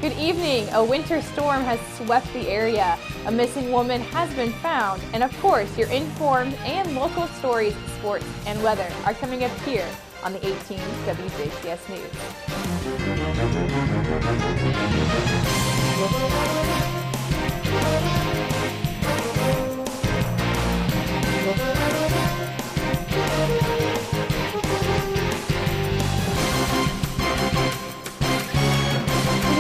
Good evening. A winter storm has swept the area. A missing woman has been found. And of course, your informed and local stories, sports, and weather are coming up here on the 18 WJTS News.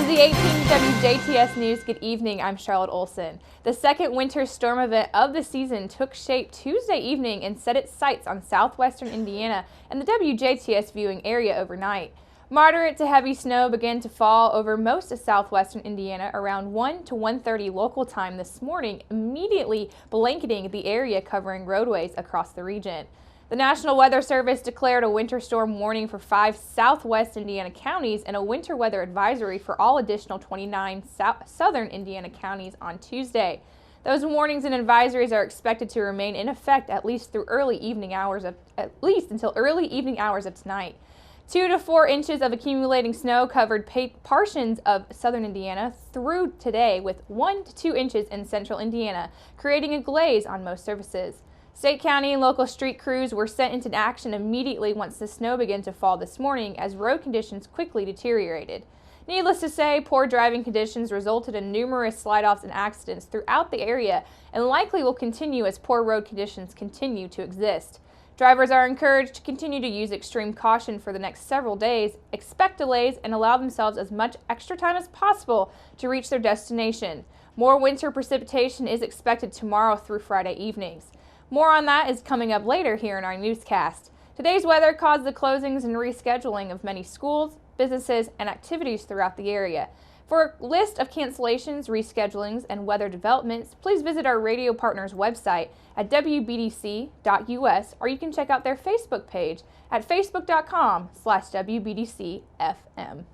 The 18 WJTS News. Good evening. I'm Charlotte Olson. The second winter storm event of the season took shape Tuesday evening and set its sights on southwestern Indiana and the WJTS viewing area overnight. Moderate to heavy snow began to fall over most of southwestern Indiana around 1 to 1:30 local time this morning, immediately blanketing the area, covering roadways across the region. The National Weather Service declared a winter storm warning for 5 southwest Indiana counties and a winter weather advisory for all additional 29 southern Indiana counties on Tuesday. Those warnings and advisories are expected to remain in effect at least until early evening hours of tonight. 2 to 4 inches of accumulating snow covered portions of southern Indiana through today, with 1 to 2 inches in central Indiana, creating a glaze on most surfaces. State, county, and local street crews were sent into action immediately once the snow began to fall this morning, as road conditions quickly deteriorated. Needless to say, poor driving conditions resulted in numerous slide-offs and accidents throughout the area and likely will continue as poor road conditions continue to exist. Drivers are encouraged to continue to use extreme caution for the next several days, expect delays, and allow themselves as much extra time as possible to reach their destination. More winter precipitation is expected tomorrow through Friday evenings. More on that is coming up later here in our newscast. Today's weather caused the closings and rescheduling of many schools, businesses, and activities throughout the area. For a list of cancellations, reschedulings, and weather developments, please visit our radio partners' website at wbdc.us, or you can check out their Facebook page at facebook.com/WBDCFM.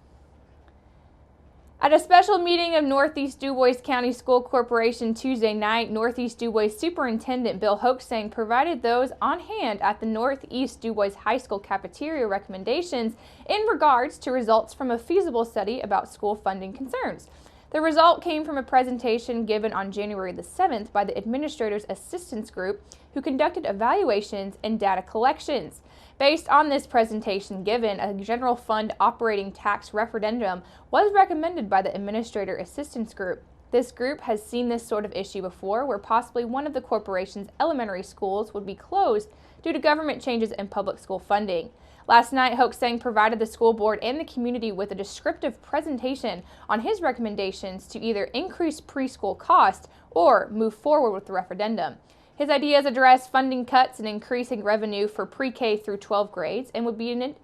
At a special meeting of Northeast DuBois County School Corporation Tuesday night, Northeast DuBois Superintendent Bill Hoeksang provided those on hand at the Northeast DuBois High School cafeteria recommendations in regards to results from a feasible study about school funding concerns. The result came from a presentation given on January the 7th by the Administrator's Assistance Group, who conducted evaluations and data collections. Based on this presentation given, a general fund operating tax referendum was recommended by the Administrator Assistance Group. This group has seen this sort of issue before, where possibly one of the corporation's elementary schools would be closed due to government changes in public school funding. Last night, Hoeksang provided the school board and the community with a descriptive presentation on his recommendations to either increase preschool costs or move forward with the referendum. His ideas address funding cuts and increasing revenue for pre-K through 12 grades and would be in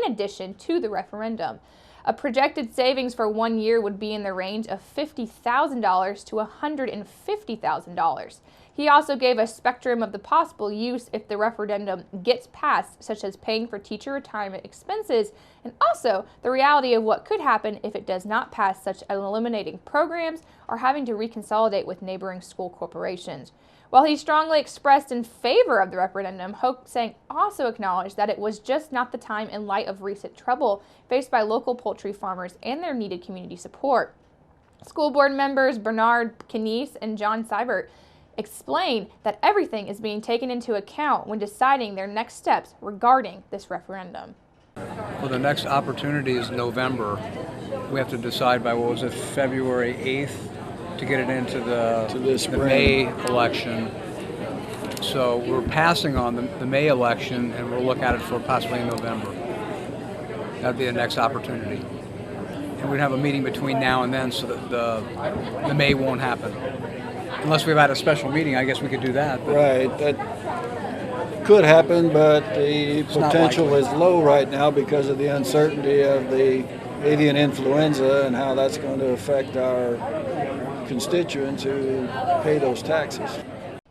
addition to the referendum. A projected savings for 1 year would be in the range of $50,000 to $150,000. He also gave a spectrum of the possible use if the referendum gets passed, such as paying for teacher retirement expenses, and also the reality of what could happen if it does not pass, such as eliminating programs or having to reconsolidate with neighboring school corporations. While he strongly expressed in favor of the referendum, Hoeksang also acknowledged that it was just not the time in light of recent trouble faced by local poultry farmers and their needed community support. School board members Bernard Knies and John Seibert explained that everything is being taken into account when deciding their next steps regarding this referendum. Well, the next opportunity is November. We have to decide by, February 8th to get it into the May election. So we're passing on the May election, and we'll look at it for possibly in November. That'd be the next opportunity. And we'd have a meeting between now and then so that the May won't happen. Unless we've had a special meeting, I guess we could do that. Right, that could happen, but the potential is low right now because of the uncertainty of the avian influenza and how that's going to affect our constituents who pay those taxes.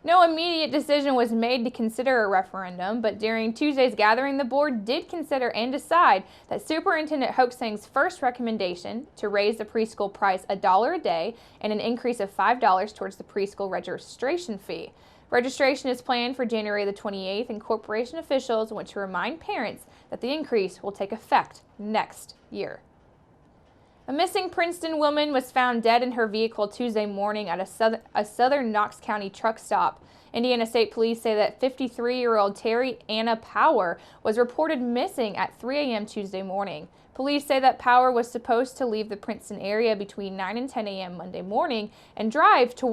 No immediate decision was made to consider a referendum, but during Tuesday's gathering, the board did consider and decide that Superintendent Hoeksang's first recommendation to raise the preschool price $1 a day and an increase of $5 towards the preschool registration fee. Registration is planned for January the 28th, and corporation officials want to remind parents that the increase will take effect next year. A missing Princeton woman was found dead in her vehicle Tuesday morning at a southern Knox County truck stop. Indiana State Police say that 53-year-old Terry Anna Power was reported missing at 3 a.m. Tuesday morning. Police say that Power was supposed to leave the Princeton area between 9 and 10 a.m. Monday morning and drive to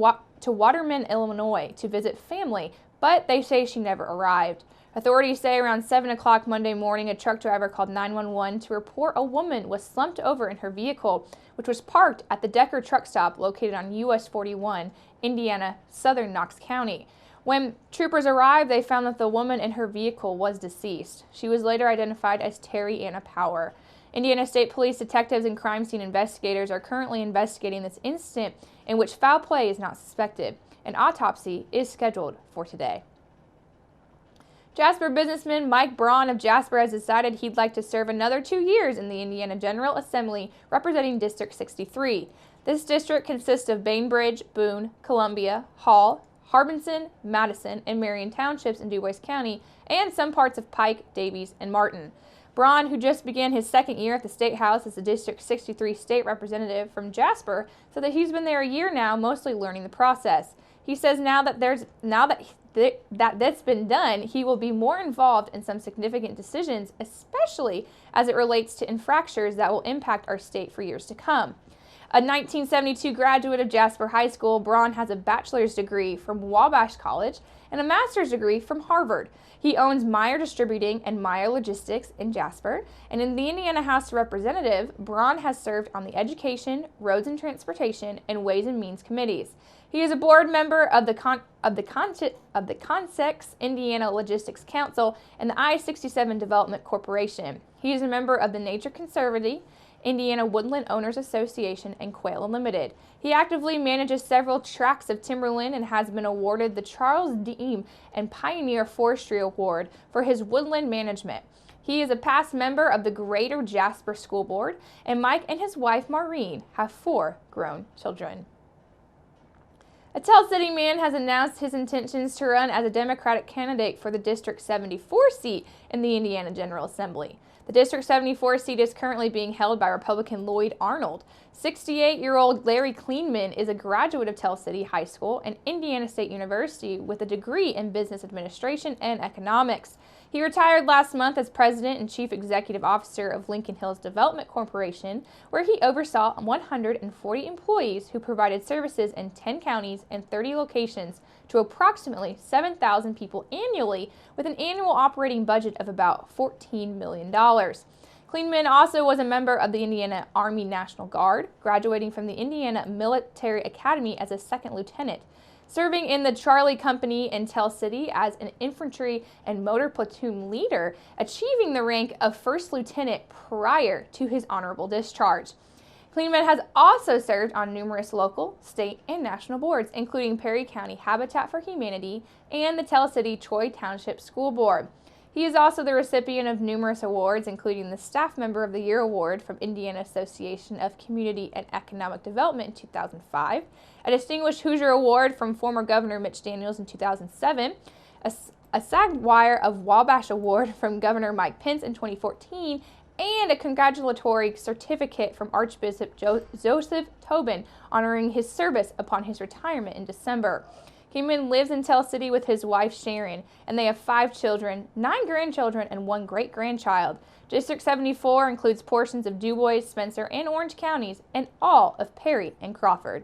Waterman, Illinois to visit family, but they say she never arrived. Authorities say around 7 o'clock Monday morning, a truck driver called 911 to report a woman was slumped over in her vehicle, which was parked at the Decker truck stop located on US 41, Indiana, southern Knox County. When troopers arrived, they found that the woman in her vehicle was deceased. She was later identified as Terry Anna Power. Indiana State Police detectives and crime scene investigators are currently investigating this incident in which foul play is not suspected. An autopsy is scheduled for today. Jasper businessman Mike Braun of Jasper has decided he'd like to serve another 2 years in the Indiana General Assembly representing District 63. This district consists of Bainbridge, Boone, Columbia, Hall, Harbinson, Madison, and Marion Townships in DuBois County, and some parts of Pike, Davies, and Martin. Braun, who just began his second year at the State House as a District 63 state representative from Jasper, said that he's been there a year now, mostly learning the process. He says now that that's been done, he will be more involved in some significant decisions, especially as it relates to infractions that will impact our state for years to come. A 1972 graduate of Jasper High School, Braun has a bachelor's degree from Wabash College and a master's degree from Harvard. He owns Meyer Distributing and Meyer Logistics in Jasper, and in the Indiana House of Representatives, Braun has served on the Education, Roads and Transportation, and Ways and Means committees. He is a board member of the Consex Indiana Logistics Council and the I-67 Development Corporation. He is a member of the Nature Conservancy, Indiana Woodland Owners Association, and Quail Unlimited. He actively manages several tracts of timberland and has been awarded the Charles Deem and Pioneer Forestry Award for his woodland management. He is a past member of the Greater Jasper School Board, and Mike and his wife Maureen have 4 grown children. A Tell City man has announced his intentions to run as a Democratic candidate for the District 74 seat in the Indiana General Assembly. The District 74 seat is currently being held by Republican Lloyd Arnold. 68-year-old Larry Klayman is a graduate of Tell City High School and Indiana State University with a degree in business administration and economics. He retired last month as president and chief executive officer of Lincoln Hills Development Corporation, where he oversaw 140 employees who provided services in 10 counties and 30 locations to approximately 7,000 people annually, with an annual operating budget of about $14 million. Klayman also was a member of the Indiana Army National Guard, graduating from the Indiana Military Academy as a second lieutenant, serving in the Charlie Company in Tell City as an infantry and motor platoon leader, achieving the rank of first lieutenant prior to his honorable discharge. Klayman has also served on numerous local, state, and national boards, including Perry County Habitat for Humanity and the Tell City Troy Township School Board. He is also the recipient of numerous awards, including the Staff Member of the Year Award from Indiana Association of Community and Economic Development in 2005, a Distinguished Hoosier Award from former Governor Mitch Daniels in 2007, a Sagwire of Wabash Award from Governor Mike Pence in 2014, and a congratulatory certificate from Archbishop Joseph Tobin honoring his service upon his retirement in December. Klayman lives in Tell City with his wife Sharon, and they have 5 children, 9 grandchildren, and 1 great-grandchild. District 74 includes portions of DuBois, Spencer, and Orange counties, and all of Perry and Crawford.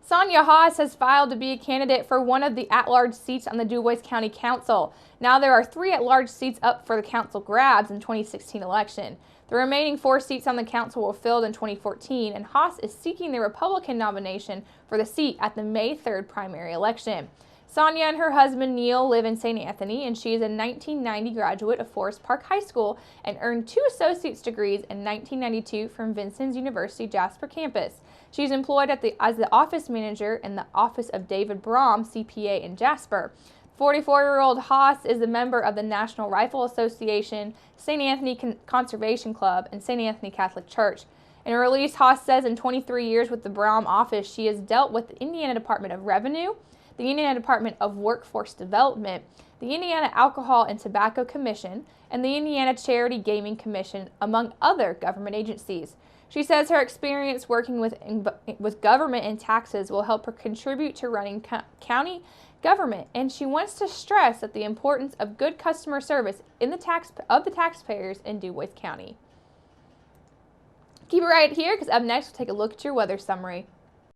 Sonia Haas has filed to be a candidate for one of the at-large seats on the DuBois County Council. Now there are 3 at-large seats up for the council grabs in 2016 election. The remaining 4 seats on the council were filled in 2014, and Haas is seeking the Republican nomination for the seat at the May 3rd primary election. Sonia and her husband Neil live in St. Anthony, and she is a 1990 graduate of Forest Park High School and earned 2 associate's degrees in 1992 from Vincennes University Jasper campus. She's employed as the office manager in the office of David Braun, CPA in Jasper. 44-year-old Haas is a member of the National Rifle Association, St. Anthony Conservation Club, and St. Anthony Catholic Church. In a release, Haas says in 23 years with the Braun office, she has dealt with the Indiana Department of Revenue, the Indiana Department of Workforce Development, the Indiana Alcohol and Tobacco Commission, and the Indiana Charity Gaming Commission, among other government agencies. She says her experience working with government and taxes will help her contribute to running county government, and she wants to stress that the importance of good customer service of the taxpayers in DuBois County. Keep it right here, because up next we'll take a look at your weather summary.